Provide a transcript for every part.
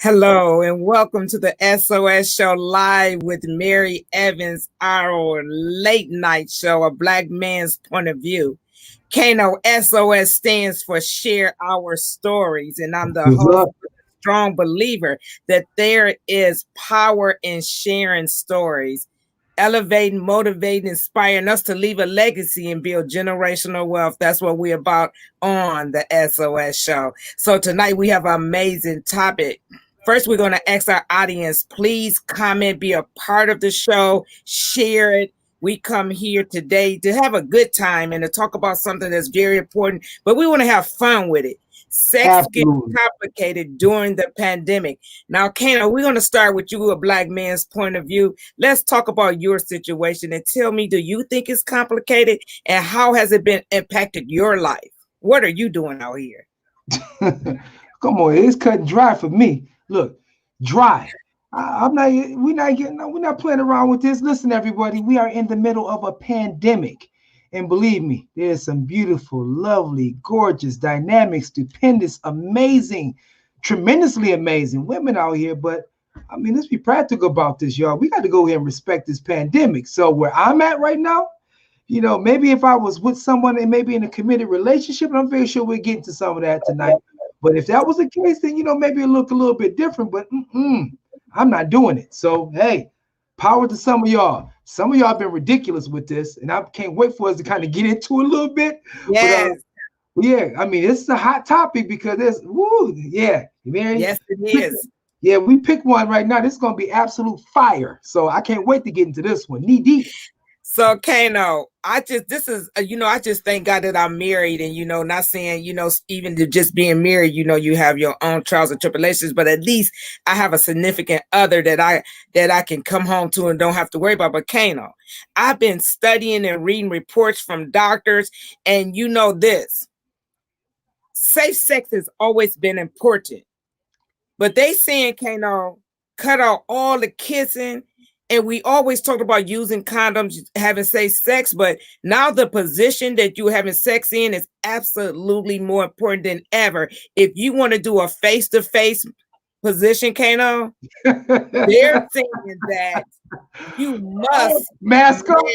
Hello and welcome to the SOS show live with Mary Evans, our late night show, a black man's point of view. Kaino, SOS stands for Share Our Stories, and I'm the host, strong believer that there is power in sharing stories, elevating, motivating, inspiring us to leave a legacy and build generational wealth. That's what we're about on the SOS show. So tonight we have an amazing topic. First, we're going to ask our audience, please comment, be a part of the show, share it. We come here today to have a good time and to talk about something that's very important, but we want to have fun with it. Sex gets complicated during the pandemic. Now, Kaino, we're going to start with you, a black man's point of view. Let's talk about your situation and tell me, do you think it's complicated and how has it been impacted your life? What are you doing out here? Come on, it's cut and dry for me. Look, dry. We're not playing around with this. Listen, everybody, we are in the middle of a pandemic. And believe me, there's some beautiful, lovely, gorgeous, dynamic, stupendous, amazing, tremendously amazing women out here. But I mean, let's be practical about this, y'all. We got to go ahead and respect this pandemic. So where I'm at right now, you know, maybe if I was with someone and maybe in a committed relationship, and I'm very sure we'll get into some of that tonight. But if that was the case, then, you know, maybe it'll look a little bit different, but I'm not doing it. So, hey, power to some of y'all. Some of y'all have been ridiculous with this, and I can't wait for us to kind of get into it a little bit. Yes. But, yeah, I mean, it's a hot topic because there's, man. Yes, it is. Yeah, we pick one right now. This is going to be absolute fire. So I can't wait to get into this one, knee deep. So, Kaino, I just thank God that I'm married and, you know, not saying, you know, even to just being married, you know, you have your own trials and tribulations, but at least I have a significant other that I can come home to and don't have to worry about. But Kaino, I've been studying and reading reports from doctors, and you know this, safe sex has always been important, but they saying, Kaino, cut out all the kissing. And we always talked about using condoms, having safe sex, but now the position that you're having sex in is absolutely more important than ever. If you want to do a face-to-face position, Kaino, they're saying that you must mask up.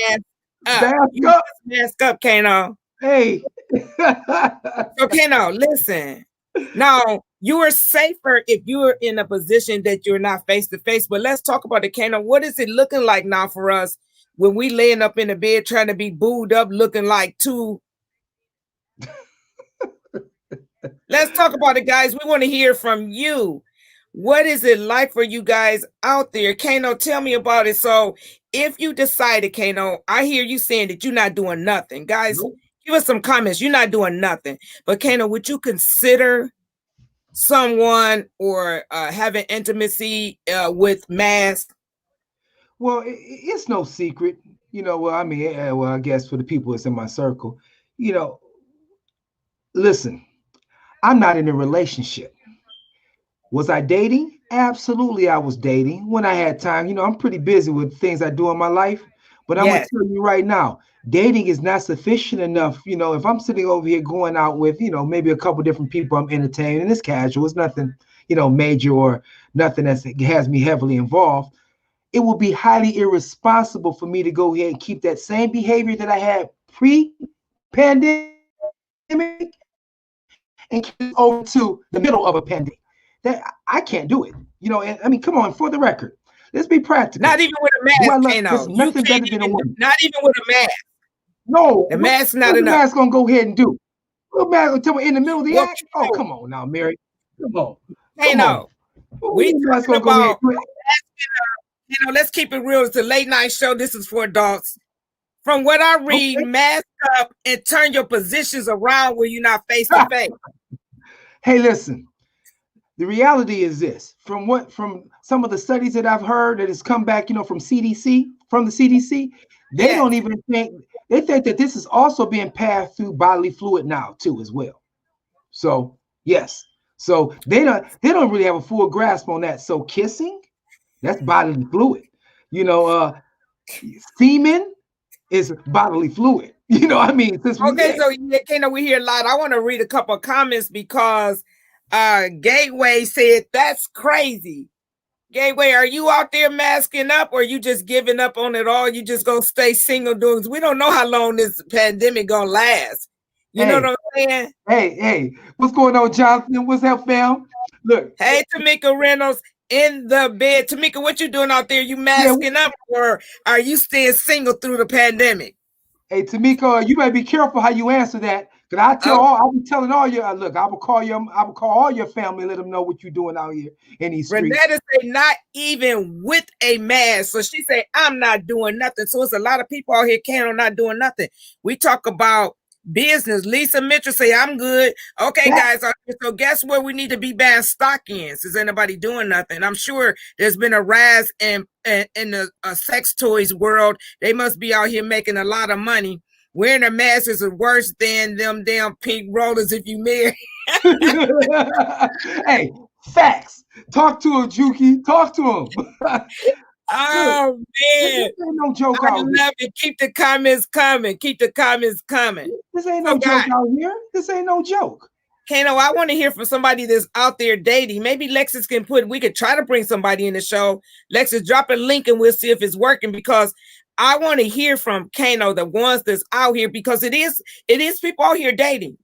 Mask up, Kaino. Hey. So, Kaino, listen. Now, you are safer if you're in a position that you're not face-to-face, but let's talk about it, Kaino. What is it looking like now for us when we laying up in the bed trying to be booed up, looking like two? Let's talk about it, guys. We want to hear from you. What is it like for you guys out there? Kaino, tell me about it. So if you decided, Kaino, I hear you saying that you're not doing nothing. Guys, give us some comments. You're not doing nothing. But Kaino, would you consider someone or having intimacy with masks? Well, it's no secret, you know. Well, I mean, I guess for the people that's in my circle, you know, listen, I'm not in a relationship. Was I dating? Absolutely, I was dating when I had time. You know, I'm pretty busy with things I do in my life, but I'm going to tell you right now, dating is not sufficient enough. You know, if I'm sitting over here going out with, you know, maybe a couple different people I'm entertaining, and it's casual, it's nothing, you know, major or nothing that has me heavily involved, it will be highly irresponsible for me to go ahead and keep that same behavior that I had pre-pandemic and keep it over to the middle of a pandemic. That I can't do it. You know, and I mean, come on, for the record, let's be practical. Not even with a mask, there's nothing better than a woman. Not even with a mask. No, the mask's not enough. The mask gonna go ahead and do? What mask until we're in the middle of the act? Oh, come on now, Mary. Come on. Kaino, we talking about, you know, let's keep it real. It's a late night show. This is for adults. From what I read, mask up and turn your positions around where you're not face to face. Hey, listen. The reality is this: from some of the studies that I've heard that has come back, you know, from the CDC, they don't even think, they think that this is also being passed through bodily fluid now too as well. So yes, so they don't really have a full grasp on that. So kissing, that's bodily fluid. You know, semen is bodily fluid. You know what I mean? Okay, so Kaino, we hear a lot. I want to read a couple of comments because Gateway said that's crazy. Gateway, are you out there masking up or you just giving up on it all? You just gonna stay single doing? We don't know how long this pandemic gonna last. You know what Hey, I'm saying? hey, what's going on, Jonathan? What's up, fam? Look, Hey, Tamika Reynolds in the bed. Tamika, what you doing out there? You yeah, masking up or are you staying single through the pandemic? hey, Tamika, you better be careful how you answer that. Cause I'll be telling all your look, I will call all your family, let them know what you're doing out here in these streets. Renetta say not even with a mask. So she say I'm not doing nothing. So it's a lot of people out here Kaino not doing nothing. We talk about business. Lisa Mitchell say I'm good. Okay, That, guys. So guess where we need to be buying stock-ins? Is anybody doing nothing? I'm sure there's been a rise in the sex toys world. They must be out here making a lot of money. Wearing a mask is worse than them damn pink rollers if you marry. hey, facts. Talk to him, Juki. Talk to him. Look, Oh this man. ain't no joke I out here. love it. Keep the comments coming. Keep the comments coming. This ain't So, no joke guys, out here. This ain't no joke. Kano, I want to hear from somebody that's out there dating. Maybe Lexus can we could try to bring somebody in the show. Lexus, drop a link and we'll see if it's working because I want to hear from Kano, the ones that's out here, because it is people out here dating.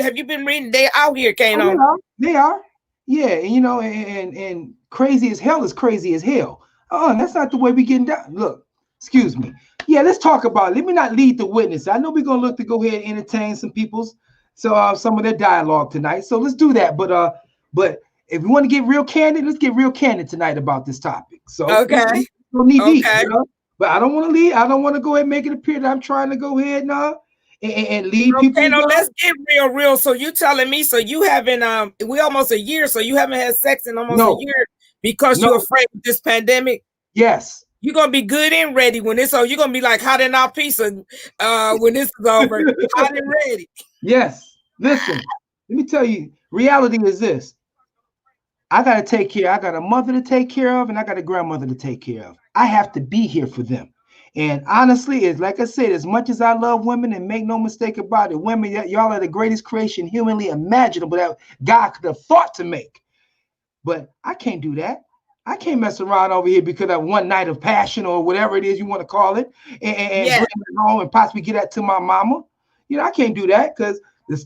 Have you been reading? They out here, Oh, they Kano. are. They are. Yeah, and and crazy as hell is crazy as hell. That's not the way we getting down. Look, excuse me. Yeah, let's talk about it. Let me not lead the witness. I know we're gonna look to go ahead and entertain some people's some of their dialogue tonight. So let's do that. But if we want to get real candid, let's get real candid tonight about this topic. So Okay. go knee deep, Okay. But I don't want to lead. I don't want to go ahead and make it appear that I'm trying to go ahead and lead people. Okay, now let's get real. So you telling me so you haven't we almost a year, so you haven't had sex in almost a No, year because you're no, afraid of this pandemic? yes. You're gonna be good and ready when it's over. You're gonna be like hot in our pizza when this is over. Hot and ready. Yes. Listen, let me tell you, reality is this. I got to take care. I got a mother to take care of, and I got a grandmother to take care of. I have to be here for them. And honestly, it's like I said, as much as I love women, and make no mistake about it, women, y'all are the greatest creation humanly imaginable that God could have thought to make. But I can't do that. I can't mess around over here because of one night of passion or whatever it is you want to call it, and Yeah, bring it home and possibly get that to my mama. I can't do that because the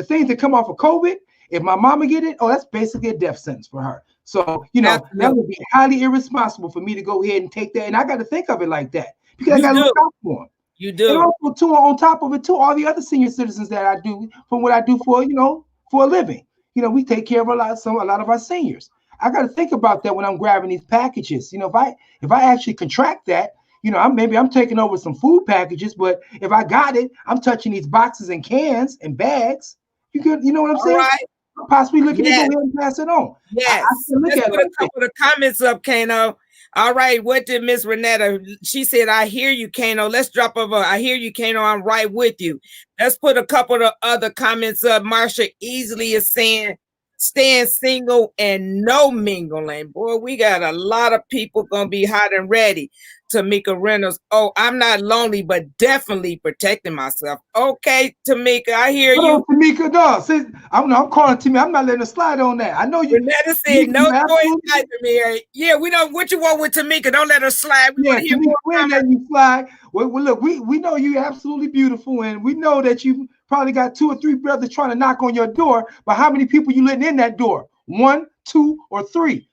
things that come off of COVID, if my mama get it, oh, that's basically a death sentence for her. So that absolutely. would be highly irresponsible for me to go ahead and take that, and I got to think of it like that because I You got to do. look out for them. You And do. also, too, on top of it, too, all the other senior citizens that I do from what I do for a living. We take care of a lot of our seniors. I got to think about that when I'm grabbing these packages. If I actually contract that, I'm taking over some food packages, but if I got it, I'm touching these boxes and cans and bags. You know what I'm All saying? right. I'm possibly looking to go Yes. ahead and pass it on. I Yes. can look Let's at it put a like that. couple of comments up, Kano. All right. What did Miss Renetta? She said, I hear you, Kano. Let's drop over. I hear you, Kano. I'm right with you. Let's put a couple of other comments up. Marsha Easley is saying, staying single and no mingling. Boy, we got a lot of people gonna be hot and ready. Tamika Reynolds. Oh, I'm not lonely, but definitely protecting myself. Okay, Tamika, I hear Hold you. on, Tamika. No, I'm calling Tamika. I'm not letting her slide on that. I know you. Renetta said, You, no you choice absolutely. either, Mary. Yeah, we don't. What you want with Tamika? Don't let her slide. We want Yeah, to hear Tamika, more we ain't comments. letting you fly. Well, look, we know you're absolutely beautiful, and we know that you probably got 2 or 3 brothers trying to knock on your door. But how many people you letting in that door? 1, 2, or 3?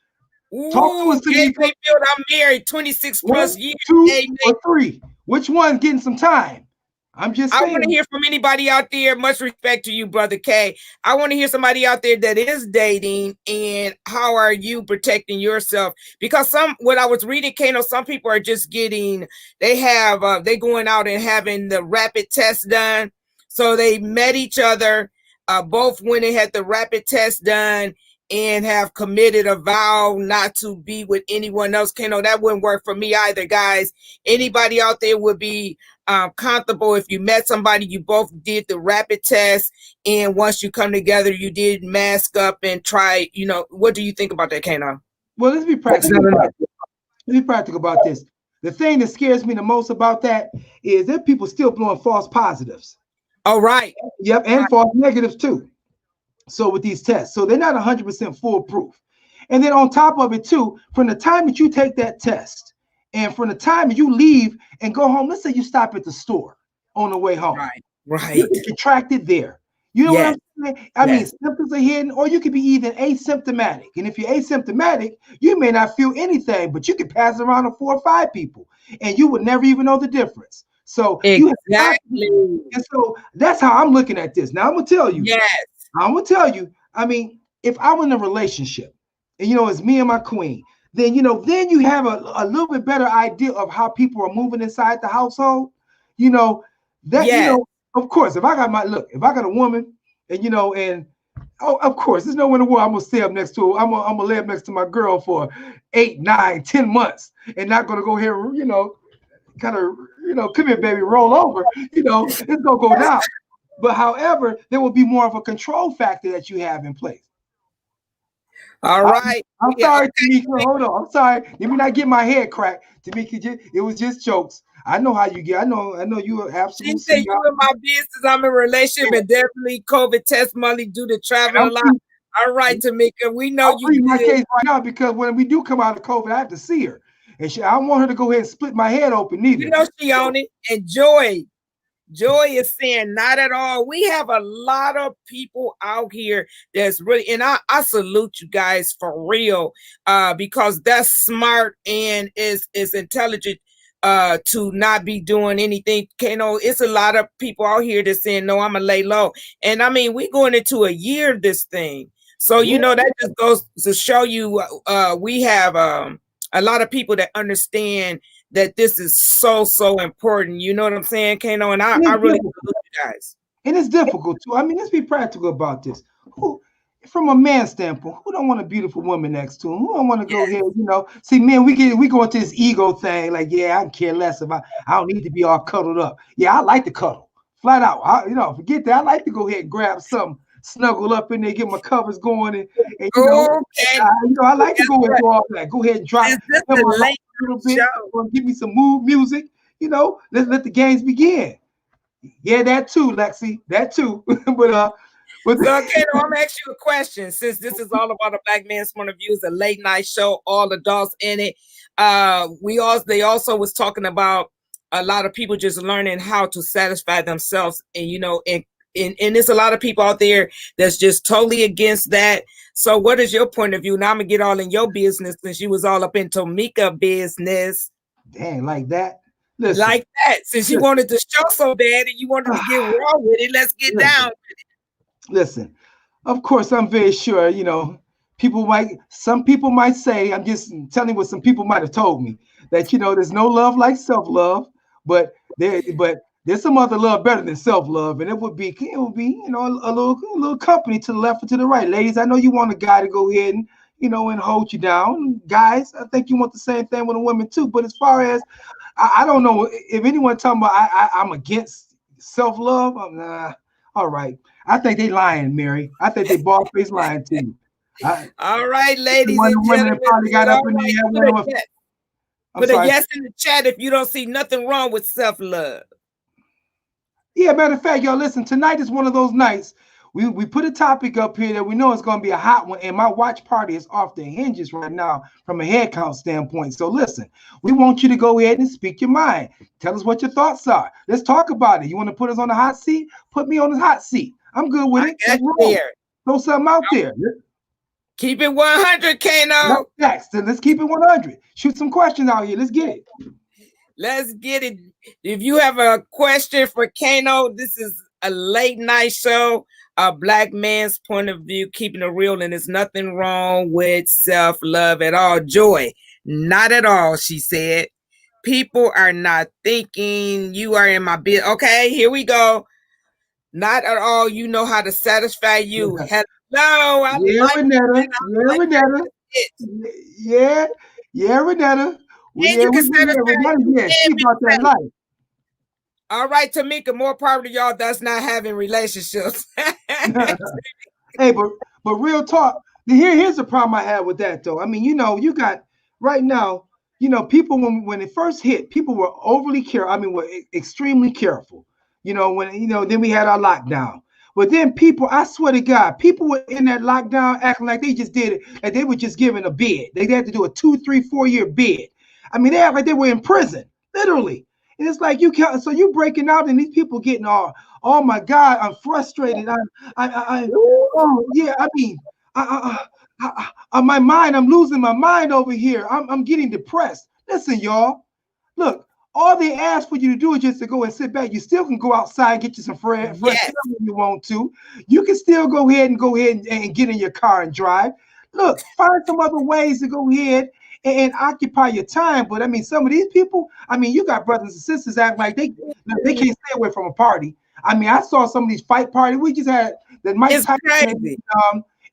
Talk to Ooh, us, Tamika. Gateway Field, I'm married 26 plus 1, years. 2, Amen. or 3? Which one's getting some time? I'm just I want to saying. hear from anybody out there. Much respect to you, Brother K. I want to hear somebody out there that is dating and how are you protecting yourself? Because what I was reading, Kano, some people are just they going out and having the rapid test done. So they met each other, both when they had the rapid test done and have committed a vow not to be with anyone else. Kano, that wouldn't work for me either, guys. Anybody out there would be comfortable if you met somebody, you both did the rapid test, and once you come together, you did mask up and try. What do you think about that, Kano? Well, let's be That's practical. not enough. Let's be practical about this. The thing that scares me the most about that is that people still blowing false positives. All right. Yep, and Right. false negatives too. So with these tests, so they're not 100% foolproof. And then on top of it too, from the time that you take that test and from the time that you leave and go home, let's say you stop at the store on the way home, Right. you Right. can contract it there. You know what Yes. I'm saying? I mean, Yes. symptoms are hidden, or you could be even asymptomatic. And if you're asymptomatic, you may not feel anything, but you could pass it around to 4 or 5 people, and you would never even know the difference. So you have, Exactly. and so that's how I'm looking at this. Now I'm gonna tell you. Yes. I'm gonna tell you. I mean, if I'm in a relationship, and it's me and my queen, then then you have a little bit better idea of how people are moving inside the household. You know that Yes. of course, if I got a woman, and and oh, of course, there's no in the world I'm gonna stay up next to her. I'm gonna lay up next to my girl for 8, 9, 10 months, and not gonna go here, kind of, come here, baby, roll over. It's gonna go down. But however, there will be more of a control factor that you have in place. All right. I'm Yeah. sorry, Okay. Tamika. Hold on. I'm sorry. Let me not get my head cracked. Tamika, it was just jokes. I know how you get. I know you are She absolute said you sweetheart. in my business. I'm in a relationship and definitely COVID test money due to And traveling a lot. All right, Tamika. We know I'll you plead my good. case right now because when we do come out of COVID, I have to see her. And I don't want her to go ahead and split my head open You neither. know she So, on it. Enjoy. Joy is saying not at all. We have a lot of people out here that's really, and I salute you guys for real, because that's smart and is intelligent, to not be doing anything. It's a lot of people out here that's saying no, I'm gonna lay low, and I mean we going into a year of this thing, so yeah, that just goes to show you, we have a lot of people that understand that this is so important. You know what I'm saying, Kaino? And I it's really difficult. salute you guys. And it's difficult too. I mean, let's be practical about this. Who, from a man's standpoint, who don't want a beautiful woman next to him? Who don't want to go Yes. here? See, man, we go into this ego thing. Like, yeah, I care less if I don't need to be all cuddled up. Yeah, I like to cuddle, flat out. Forget that. I like to go ahead and grab something, snuggle up in there, get my covers going, and Okay. I like to Guess go and what? do all that. Go ahead and drop Is this him the my life late a little bit, show? or give me some mood music. Let the games begin. Yeah, that too, Lexi. That too. but So, Kato, I'm gonna ask you a question. Since this is all about a black man's point of view, it's a late night show, all adults in it. They also was talking about a lot of people just learning how to satisfy themselves, and and there's a lot of people out there that's just totally against that. So, what is your point of view? Now I'm gonna get all in your business since you was all up in Tomika business. dang, like that. Listen, Like that, since you listen, wanted to show so bad and you wanted to get raw with it, let's get down. listen, listen. Of course, I'm very sure, some people might say, I'm just telling you what some people might have told me, that, there's no love like self-love, but there's some other love better than self-love. And it would be, a little company to the left or to the right. Ladies, I know you want a guy to go ahead and hold you down. Guys, I think you want the same thing with a woman too. But as far as, I don't know if anyone talking about I'm against self-love. All right. I think they lying, Mary. I think they bald face lying to you. All right, ladies One of and the women that gentlemen, probably got all up in right, there. put a yes. I'm Put a sorry. yes in the chat if you don't see nothing wrong with self-love. Yeah, matter of fact, y'all listen. Tonight is one of those nights. We put a topic up here that we know is going to be a hot one, and my watch party is off the hinges right now from a head count standpoint. So listen, we want you to go ahead and speak your mind. Tell us what your thoughts are. Let's talk about it. You want to put us on the hot seat? Put me on the hot seat. I'm good with it. I got Let's you roll. there. Throw something out there. Keep it 100, Kaino. Let's keep it 100. Shoot some questions out here. Let's get it. Let's get it. If you have a question for Kaino, this is a late night show, a black man's point of view, keeping it real, and there's nothing wrong with self-love at all. Joy, not at all, she said. People are not thinking you are in my bed. Okay, here we go. Not at all. You know how to satisfy you. Hello, I Yeah, like Renetta. that. I Yeah, like Renetta. it. Yeah, yeah, Renetta. And you can Yeah, satisfy Renetta. you Yeah, she and be about that ready. life. All right, Tamika, more power to y'all that's not having relationships. Hey, but real talk. Here's the problem I have with that though. I mean, you got right now, people when it first hit, people were overly careful. I mean, were extremely careful. Then we had our lockdown. But then people, I swear to God, people were in that lockdown acting like they just did it, like they were just given a bid. They had to do a 2, 3, 4 year bid. I mean, they act like they were in prison, literally. And it's like you can't. So you breaking out, and these people getting all, oh my God, I'm frustrated. Oh yeah. I mean, my mind, I'm losing my mind over here. I'm getting depressed. Listen, y'all. Look, all they ask for you to do is just to go and sit back. You still can go outside and get you some fresh air Yes. if you want to. You can still go ahead and get in your car and drive. Look, find some other ways to go ahead and occupy your time. But I mean, some of these people, I mean, you got brothers and sisters acting like they can't stay away from a party. I mean, I saw some of these fight parties. We just had the Mike It's Tyson crazy.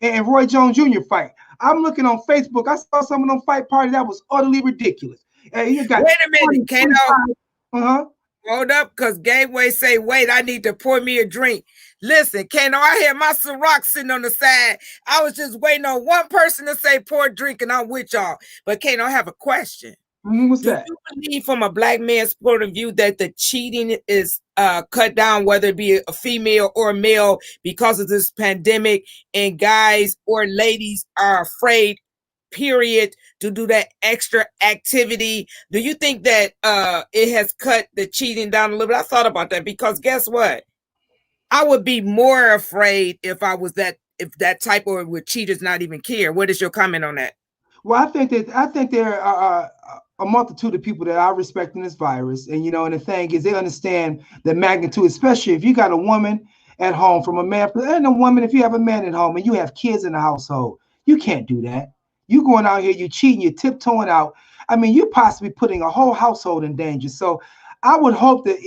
and Roy Jones Jr. fight. I'm looking on Facebook. I saw some of them fight parties that was utterly ridiculous. You got Wait a minute, 20, Kaino. 25. Hold up, because Gateway say, wait, I need to pour me a drink. Listen, Kaino, I had my Ciroc sitting on the side. I was just waiting on one person to say pour a drink, and I'm with y'all. But Kaino, I have a question. What's Do that? you believe from a black man's point of view that the cheating is cut down, whether it be a female or a male, because of this pandemic, and guys or ladies are afraid, period, to do that extra activity? Do you think that it has cut the cheating down a little bit? I thought about that, because guess what? I would be more afraid if I was if that type, or would cheaters not even care. What is your comment on that? Well, I think there are a multitude of people that are respecting this virus, and and the thing is, they understand the magnitude, especially if you got a woman at home from a man, and a woman if you have a man at home and you have kids in the household. You can't do that. You going out here, you cheating, you're tiptoeing out. I mean, you're possibly putting a whole household in danger. So, I would hope that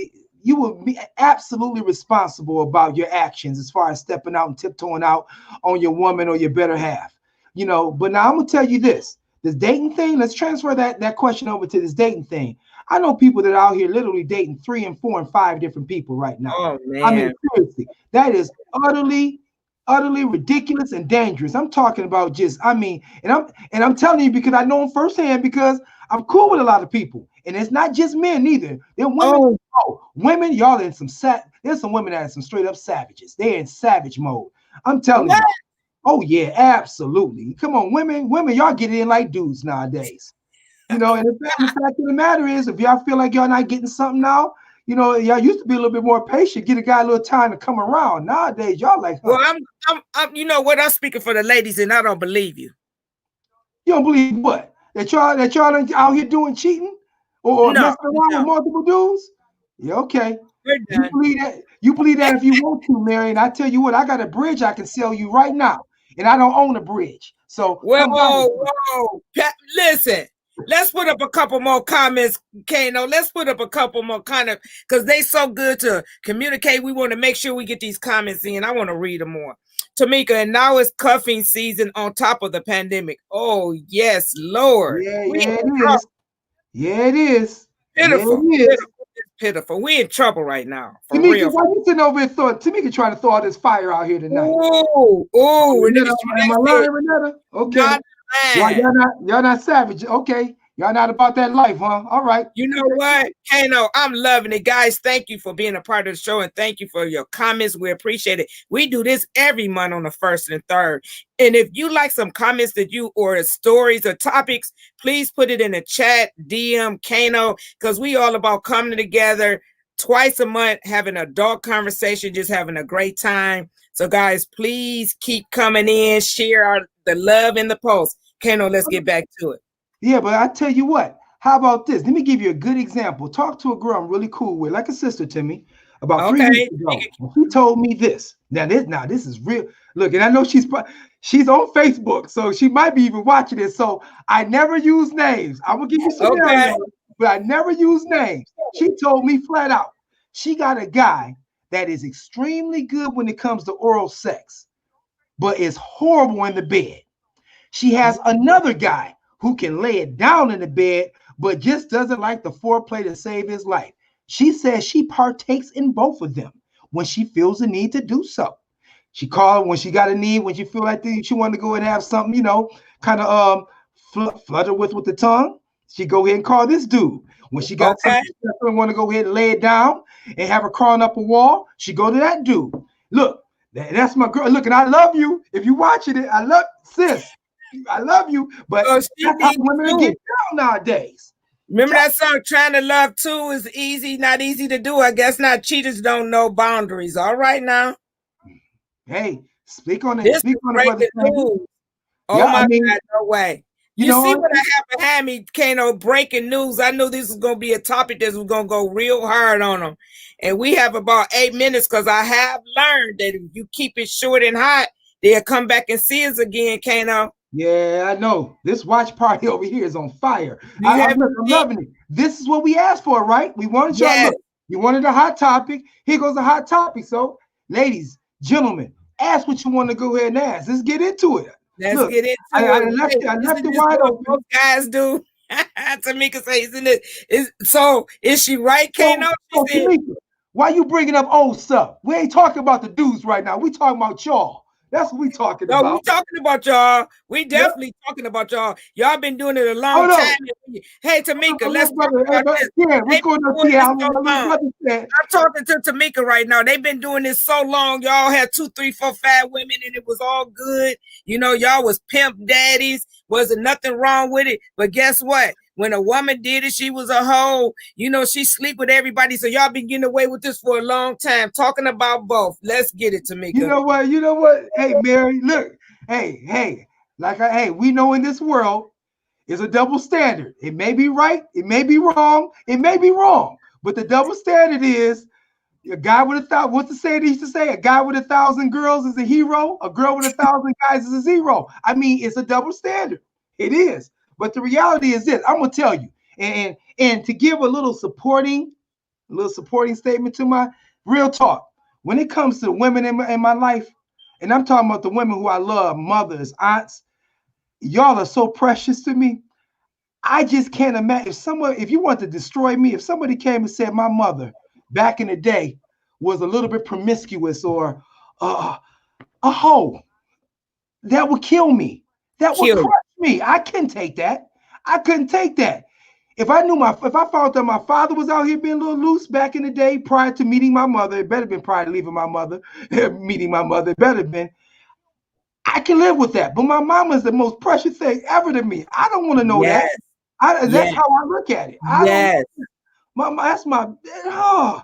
you will be absolutely responsible about your actions as far as stepping out and tiptoeing out on your woman or your better half. But now I'm gonna tell you this dating thing. Let's transfer that question over to this dating thing. I know people that are out here literally dating 3 and 4 and 5 different people right now. Oh I mean, man. seriously, that is utterly ridiculous and dangerous. I'm talking about just, I mean, and I'm telling you because I know them firsthand, because I'm cool with a lot of people, and it's not just men either. They're women. Oh, Women, y'all in some there's some women that are some straight up savages. They're in savage mode. I'm telling what? you. Oh yeah, absolutely. Come on, women, y'all get in like dudes nowadays. And the fact of the matter is, if y'all feel like y'all not getting something now, y'all used to be a little bit more patient, get a guy a little time to come around. Nowadays, y'all like, Well, I'm you know what? I'm speaking for the ladies, and I don't believe you. you don't believe what? That y'all out here doing cheating or No, messing around no, with multiple dudes? Yeah, okay. we're You done. believe that? You believe that if you want to, Mary. And I tell you what, I got a bridge I can sell you right now, and I don't own a bridge. So come down. Whoa. Listen, let's put up a couple more comments, Kaino. Let's put up a couple more because they so good to communicate. We want to make sure we get these comments in. I want to read them more. Tamika, and now it's cuffing season on top of the pandemic. Oh, yes, Lord. Yeah, it is. Yeah, it is. Pitiful. Yeah, it is. Pitiful. We in trouble right now. For Tamika, real. why you sitting over here Tamika trying to throw all this fire out here tonight? Renetta, am I lying, Renetta? Okay. Y'all not savage. Okay. Y'all not about that life, huh? All right. You know what, Kaino, I'm loving it. Guys, thank you for being a part of the show, and thank you for your comments. We appreciate it. We do this every month on the 1st and 3rd. And if you like some comments or stories or topics, please put it in the chat, DM Kaino, because we all about coming together twice a month, having an adult conversation, just having a great time. So guys, please keep coming in, share the love in the post. Kaino, let's get back to it. Yeah, but I tell you what, how about this? Let me give you a good example. Talk to a girl I'm really cool with, like a sister to me, about 3 weeks ago. She told me this. Now this is real. Look, and I know she's on Facebook, so she might be even watching this. So I never use names. I'm gonna give you some names, but I never use names. She told me flat out, she got a guy that is extremely good when it comes to oral sex, but is horrible in the bed. She has another guy who can lay it down in the bed, but just doesn't like the foreplay to save his life. She says she partakes in both of them when she feels the need to do so. She called when she got a need, when she feel like she wanted to go and have something, kind of flutter with the tongue. She go ahead and call this dude. When she got something and want to go ahead and lay it down and have her crawling up a wall, she go to that dude. Look, That's my girl. Look, and I love you. If you watching it, I love sis. I love you, but So she that's how needs women are too. getting down nowadays. Remember that song, Trying to Love Too is easy, not easy to do. I guess not. Cheaters don't know boundaries. All right now. Hey, speak on it. This Speak is on it, brother breaking Sandy. news. Oh Yeah, I my mean, God, no way. you You see know, what I have behind me, Kano, breaking news. I knew this was going to be a topic that was going to go real hard on them. And we have about 8 minutes because I have learned that if you keep it short and hot, they'll come back and see us again, Kano. yeah, I know. This watch party over here is on fire. Do you have I'm anything? loving it. This is what we asked for, right? We wanted y'all Yes. look. You wanted a hot topic. Here goes a hot topic. So, ladies, gentlemen, ask what you want to go ahead and ask. Let's get into it. Let's Look, get into I it. left Wait, it. I left isn't it this wide what open. most guys do? Tamika says, isn't it? So is she right, Kano? So Tamika, why you bringing up old stuff? We ain't talking about the dudes right now. We talking about y'all. That's what we talking No, we about. talking about y'all. We Yeah. definitely talking about y'all. Y'all been doing it a long Hold on. time. Hey, Tamika, let's talk Hey, about this. yeah, what's They've going been on, doing T. this Allen? so My little long. brother said. I'm talking to Tamika right now. They've been doing this so long. Y'all had 2, 3, 4, 5 women, and it was all good. You know, y'all was pimp daddies. Wasn't nothing wrong with it. But guess what? When a woman did it, she was a hoe. You know, she sleep with everybody. So y'all been getting away with this for a long time. Talking about both. Let's get it, Tamika. You know what? You know what? Hey, Mary, look. Hey. Hey, we know in this world is a double standard. It may be right. It may be wrong. It may be wrong. But the double standard is a guy with 1,000. What's the saying they used to say? A guy with 1,000 girls is a hero. A girl with 1,000 guys is a zero. I mean, it's a double standard. It is. But the reality is this. I'm gonna tell you, and to give a little supporting statement to my real talk. When it comes to women in my life, and I'm talking about the women who I love, mothers, aunts, y'all are so precious to me. I just can't imagine if you want to destroy me, if somebody came and said my mother back in the day was a little bit promiscuous or a hoe, that would kill me. That would crush me. I couldn't take that. I couldn't take that. If I found that my father was out here being a little loose back in the day prior to meeting my mother, it better have been prior to leaving my mother, meeting my mother, it better have been. I can live with that. But my mama is the most precious thing ever to me. I don't want to know that. That's how I look at it. I don't. Mama, that's my. Oh.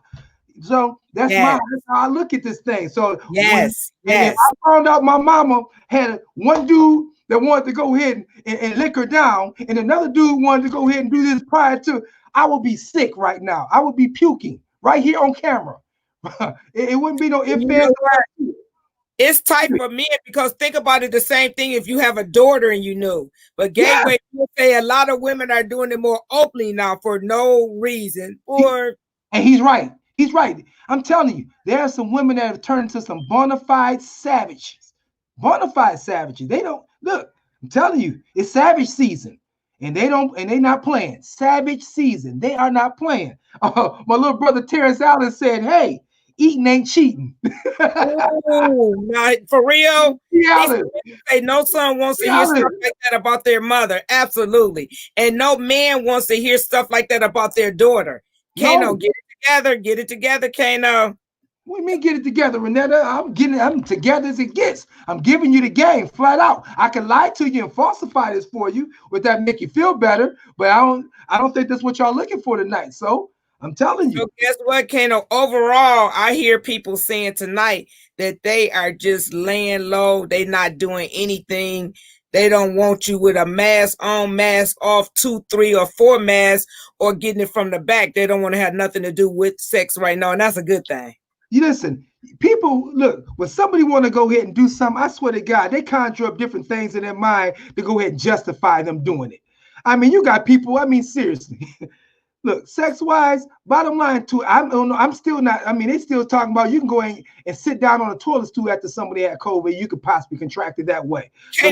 So that's how I look at this thing. So if I found out my mama had one dude that wanted to go ahead and lick her down, and another dude wanted to go ahead and do this prior to, I would be sick right now. I would be puking right here on camera. It wouldn't be no ifs, ands, it's tight for men because think about it the same thing if you have a daughter and you knew. But Gateway, you say a lot of women are doing it more openly now for no reason. And he's right. He's right. I'm telling you, there are some women that have turned into some bona fide savages. Bona fide savages. They don't look. I'm telling you, it's savage season, and they're not playing. Savage season. They are not playing. My little brother Terrence Allen said, "Hey, eating ain't cheating." Not for real. Say no son wants to hear stuff like that about their mother. Absolutely, and no man wants to hear stuff like that about their daughter. Kaino, get it together, Kaino. What do you mean get it together, Renetta? I'm together as it gets. I'm giving you the game flat out. I can lie to you and falsify this for you. Would that make you feel better? But I don't think that's what y'all looking for tonight. So I'm telling you. So guess what, Kaino? Overall, I hear people saying tonight that they are just laying low. They not doing anything. They don't want you with a mask on, mask off, 2, 3, or 4 masks, or getting it from the back. They don't want to have nothing to do with sex right now, and that's a good thing. You listen, people, look, when somebody want to go ahead and do something, I swear to God, they conjure up different things in their mind to go ahead and justify them doing it. I mean, you got people, I mean, seriously. Look, sex-wise, bottom line too, I'm still not, I mean, they still talking about you can go in and sit down on a toilet stool after somebody had COVID, you could possibly contract it that way. So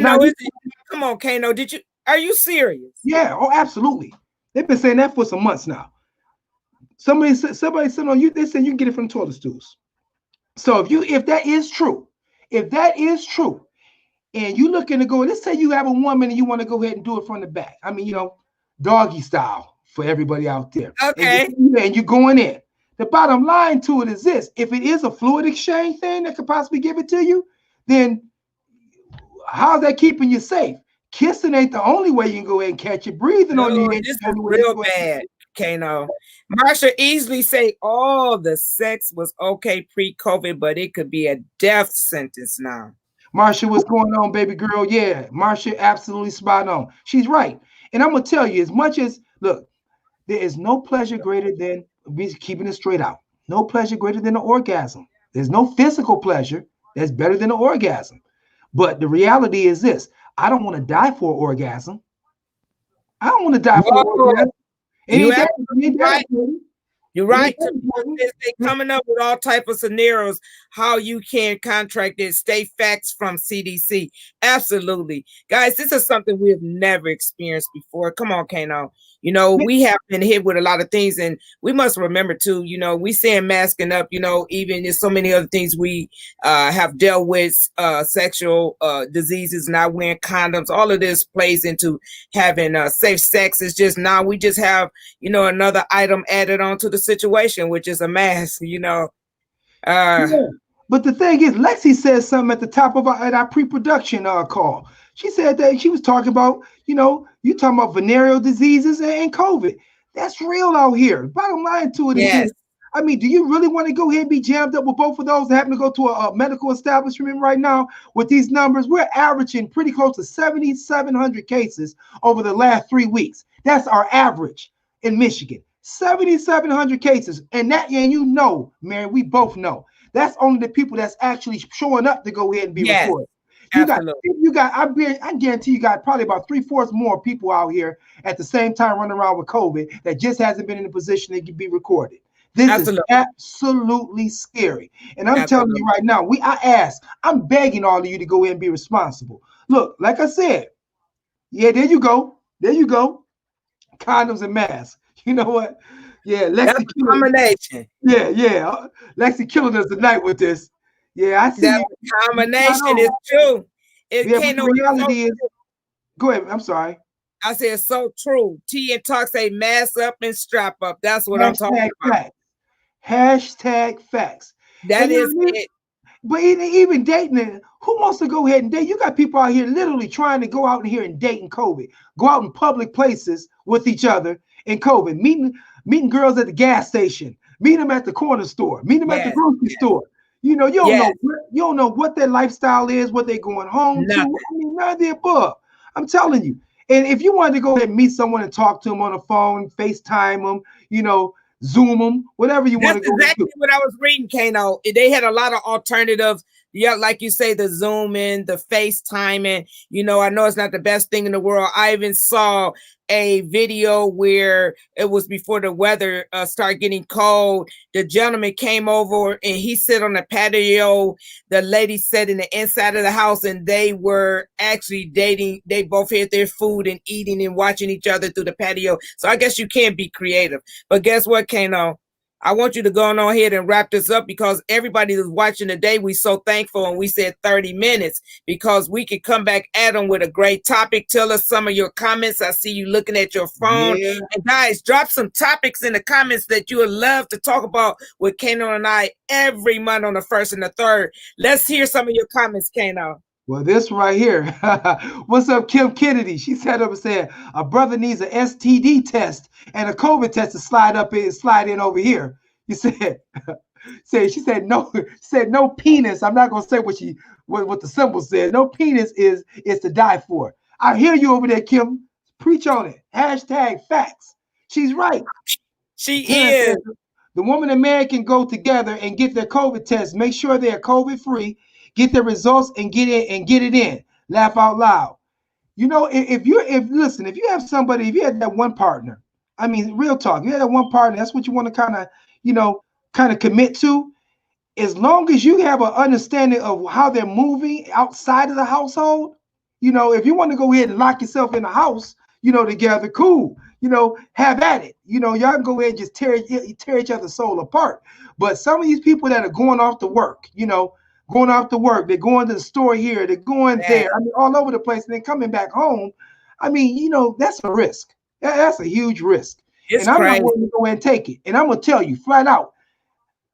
come on, Kaino, are you serious? Yeah, oh, absolutely. They've been saying that for some months now. Somebody said on you, they said you can get it from toilet stools. So if that is true, and you looking to go, let's say you have a woman and you want to go ahead and do it from the back. I mean, doggy style for everybody out there. Okay. And you're going in. The bottom line to it is this: if it is a fluid exchange thing that could possibly give it to you, then how's that keeping you safe? Kissing ain't the only way you can go ahead and catch it. Breathing on you No, ain't this the is only way you can real go ahead and bad, catch it. Kano. Marsha easily say, "Oh, the sex was okay pre-COVID, but it could be a death sentence now." Marsha, what's going on, baby girl? Yeah, Marsha, absolutely spot on. She's right. And I'm gonna tell you, as much as look, there is no pleasure greater than keeping it straight out. No pleasure greater than an orgasm. There's no physical pleasure that's better than an orgasm. But the reality is this: I don't want to die for an orgasm. I don't want to die for an Whoa, orgasm. you It absolutely ain't that right. important. You're It ain't right. that important. They coming up with all type of scenarios how you can contract this. State facts from CDC. Absolutely, guys. This is something we have never experienced before. Come on, Kano. You know we have been hit with a lot of things, and we must remember too. You know we saying masking up. You know even there's so many other things we have dealt with. Sexual diseases, not wearing condoms. All of this plays into having safe sex. It's just now we just have another item added on to the situation, which is a mask, Uh, Yeah. But the thing is, Lexi said something at the top of our pre-production call. She said that she was talking about, you talking about venereal diseases and COVID. That's real out here. Bottom line to it is this. yes, I mean, do you really want to go ahead and be jammed up with both of those that happen to go to a medical establishment right now with these numbers? We're averaging pretty close to 7,700 cases over the last 3 weeks. That's our average in Michigan. 7,700 cases. And Mary, we both know that's only the people that's actually showing up to go ahead and be yes, recorded. absolutely, I guarantee you got probably about 3/4 more people out here at the same time running around with COVID that just hasn't been in a position to be recorded. This is absolutely, absolutely scary. And I'm telling you absolutely. right now, I'm begging all of you to go in and be responsible. Look, like I said, yeah, there you go. There you go. Condoms and masks. You know what? Yeah, That's Lexi a killing. combination. Yeah. Lexi killing us tonight with this. Yeah, I see That you. Spot combination is on. true. It Yeah, but can't the know it's so reality is, true. go ahead. I'm sorry. I said so true. T and talk say mask up and strap up. That's what I'm talking Hashtag about. facts. Hashtag facts. That And is then, it. but even dating, who wants to go ahead and date? You got people out here literally trying to go out in here and date in COVID, go out in public places with each other in COVID, meeting girls at the gas station, meet them at the corner store, meet them at the Yes, grocery store. yes, You don't know what their lifestyle is, what they're going home to. nothing. I mean, none of the above. I'm telling you. And if you wanted to go ahead and meet someone and talk to them on the phone, FaceTime them, Zoom them, whatever you want That's to go and do. exactly what I was reading, Kano. They had a lot of alternatives. Yeah, like you say, the Zooming, the FaceTiming. I know it's not the best thing in the world. I even saw a video where it was before the weather started getting cold. The gentleman came over and he sat on the patio. The lady sat in the inside of the house and they were actually dating. They both had their food and eating and watching each other through the patio. So I guess you can be creative. But guess what, Kano? I want you to go on ahead and wrap this up because everybody that's watching today, we so thankful and we said 30 minutes because we could come back at them with a great topic. Tell us some of your comments. I see you looking at your phone. Yeah. And guys, drop some topics in the comments that you would love to talk about with Kano and I every month on the 1st and the 3rd. Let's hear some of your comments, Kano. Well, this right here. What's up, Kim Kennedy? She sat up and said, a brother needs an STD test and a COVID test to slide in over here. You she said no penis. I'm not gonna say what the symbol said. No penis is to die for. I hear you over there, Kim. Preach on it. Hashtag facts. She's right. She Karen is. says the woman and man can go together and get their COVID test. Make sure they're COVID free. Get the results and get it in. Laugh out loud. If you had that one partner, I mean, real talk, you had that one partner, that's what you want to kind of commit to. As long as you have an understanding of how they're moving outside of the household, if you want to go ahead and lock yourself in the house, together, cool. Have at it. Y'all can go ahead and just tear each other's soul apart. But some of these people that are going off to work, they're going to the store here, they're going Yeah, there, I mean, all over the place, and then coming back home. I mean, that's a risk. That's a huge risk. it's And I'm not crazy. willing to go ahead and take it. And I'm going to tell you flat out,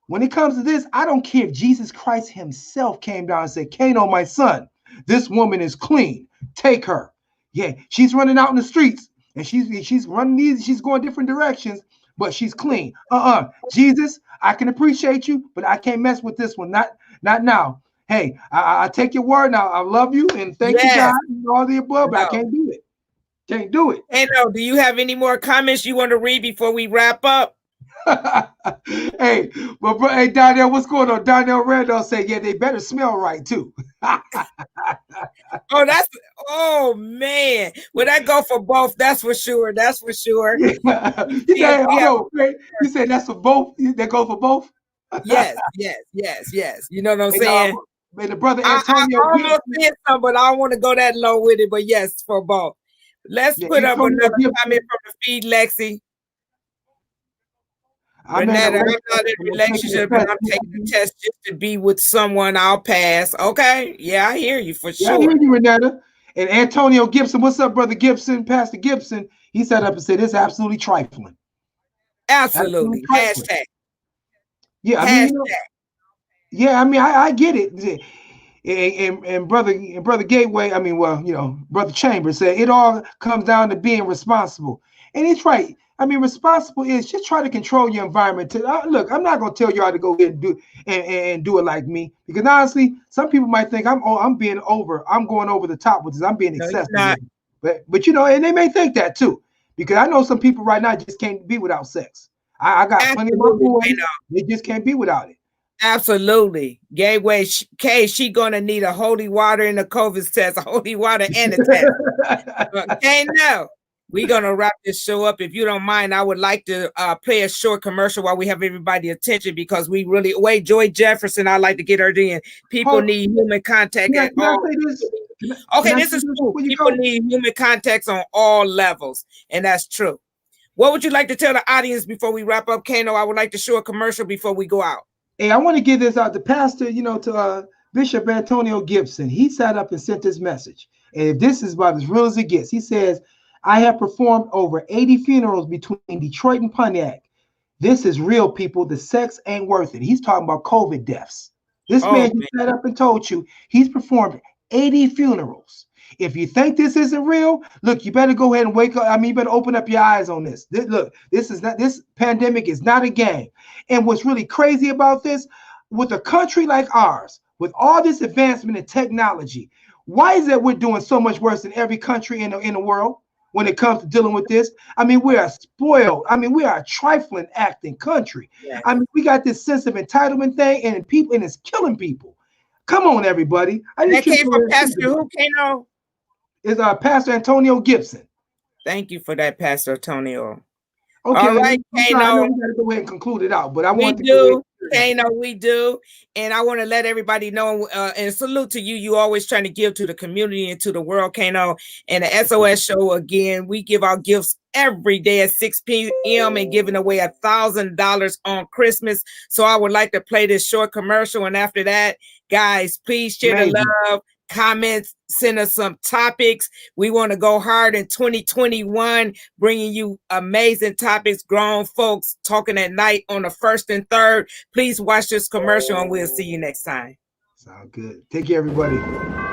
When it comes to this, I don't care if Jesus Christ himself came down and said, Kaino, my son, this woman is clean. Take her. Yeah, she's running out in the streets and she's running these, she's going different directions, but she's clean. Jesus, I can appreciate you, but I can't mess with this one. Not now. Hey, I take your word now. I love you and thank you, God, and all the above, but I can't do it. Can't do it. Kaino, do you have any more comments you want to read before we wrap up? Hey, but bro, hey Donnell, what's going on? Donnell Randolph say, yeah, they better smell right too. Oh man, well that go for both. That's for sure. That's for sure. Yeah. You said that's for both. That goes for both. Yes. You know what I'm saying? And the brother I Antonio, almost said something, but I don't want to go that low with it. But yes, for both. Let's put up another comment from the feed, Lexi. Renetta, I'm not in a relationship, and I'm taking the test just to be with someone. I'll pass. Okay, yeah, I hear you for sure. I hear you, Renetta. And Antonio Gibson, what's up, brother Gibson? Pastor Gibson, he sat up and said it's absolutely trifling. Absolutely. Hashtag. Yeah, I mean, I get it. And brother Gateway, I mean, well, brother Chambers said it all comes down to being responsible, and it's right. I mean, responsible is just try to control your environment. Look, I'm not gonna tell you how to go ahead and do it like me, because honestly, some people might think I'm going over the top with this. I'm being excessive, but and they may think that too, because I know some people right now just can't be without sex. I got plenty of my boys; they just can't be without it. Absolutely. Gateway K, she gonna need a holy water and a COVID test, a holy water and a test. Okay, no. We're gonna wrap this show up. If you don't mind, I would like to play a short commercial while we have everybody attention, because we really Joy Jefferson. I like to get her in. People need human contact at all. Okay, this is true. People need human contacts on all levels, and that's true. What would you like to tell the audience before we wrap up, Kaino? I would like to show a commercial before we go out. Hey, I want to give this out to Pastor, to Bishop Antonio Gibson. He sat up and sent this message. And if this is about as real as it gets, he says, I have performed over 80 funerals between Detroit and Pontiac. This is real, people. The sex ain't worth it. He's talking about COVID deaths. This man just sat up and told you he's performed 80 funerals. If you think this isn't real, look, you better go ahead and wake up. I mean, you better open up your eyes on this. Look, this pandemic is not a game. And what's really crazy about this, with a country like ours, with all this advancement in technology, why is it we're doing so much worse than every country in the world when it comes to dealing with this? I mean, we are spoiled. I mean, we are a trifling acting country. Yeah. I mean, we got this sense of entitlement thing, and it's killing people. Come on, everybody. That came from Pastor who, Kaino? Is Pastor Antonio Gibson. Thank you for that, Pastor Antonio. Okay, all right, Kaino. I know we got to go ahead and conclude it out, but I want to do. Kaino, we do, and I want to let everybody know and salute to you. You always trying to give to the community and to the world, Kaino. And the SOS show again, we give out gifts every day at 6 p.m. and giving away $1,000 on Christmas. So I would like to play this short commercial, and after that, guys, please share the love. Comments, send us some topics. We want to go hard in 2021, bringing you amazing topics, grown folks talking at night on the 1st and 3rd. Please watch this commercial and we'll see you next time. Sound good. Take care, everybody.